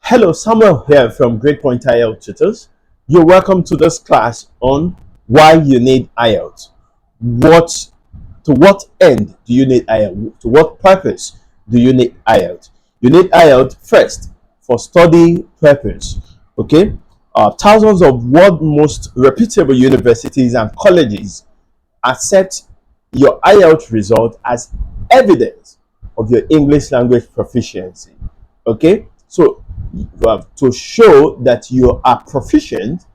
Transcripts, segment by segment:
Hello, Samuel here from Great Point IELTS Tutors. You're welcome to this class on why you need IELTS. To what end do you need IELTS? To what purpose do you need IELTS? You need IELTS first for study purpose. Okay, thousands of world most reputable universities and colleges accept your IELTS result as evidence of your English language proficiency. Okay, so to show that you are proficient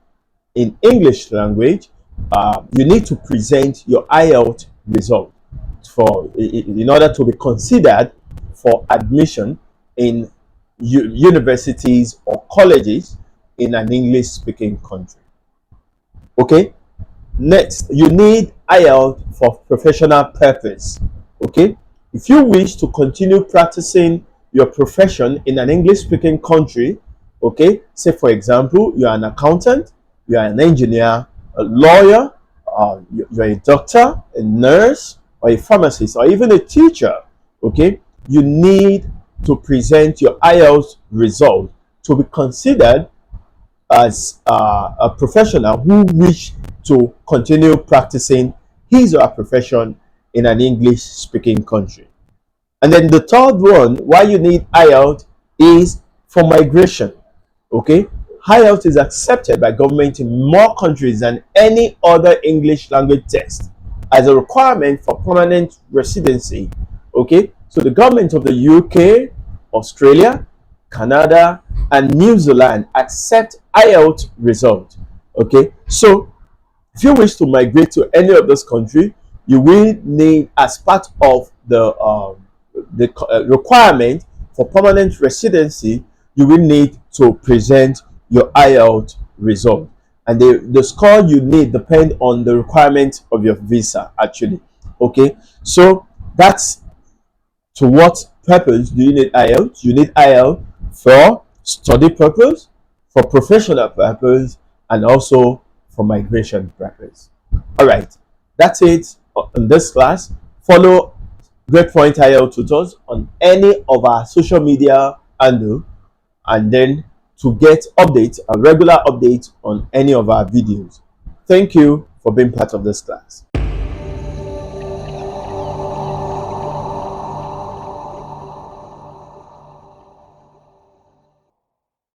in English language, you need to present your IELTS result in order to be considered for admission in universities or colleges in an English speaking country. Okay, next, you need IELTS for professional purpose. Okay, if you wish to continue practicing your profession in an English speaking country, okay, say for example, you are an accountant, you are an engineer, a lawyer, you're a doctor, a nurse, or a pharmacist, or even a teacher, okay, you need to present your IELTS result to be considered as a professional who wish to continue practicing his or her profession in an English speaking country. And then the third one, why you need IELTS, is for migration. Okay, IELTS is accepted by government in more countries than any other English language test as a requirement for permanent residency. Okay, so the government of the UK, Australia, Canada, and New Zealand accept IELTS result. Okay, so if you wish to migrate to any of those countries, you will need, as part of the requirement for permanent residency, you will need to present your IELTS result, and the score you need depend on the requirement of your visa actually. Okay, so that's to what purpose do you need IELTS? You need IELTS for study purpose, for professional purpose, and also for migration purpose. All right, that's it in this class. Follow Great Point IELTS Tutors on any of our social media handle, and then to get updates, a regular update on any of our videos. Thank you for being part of this class.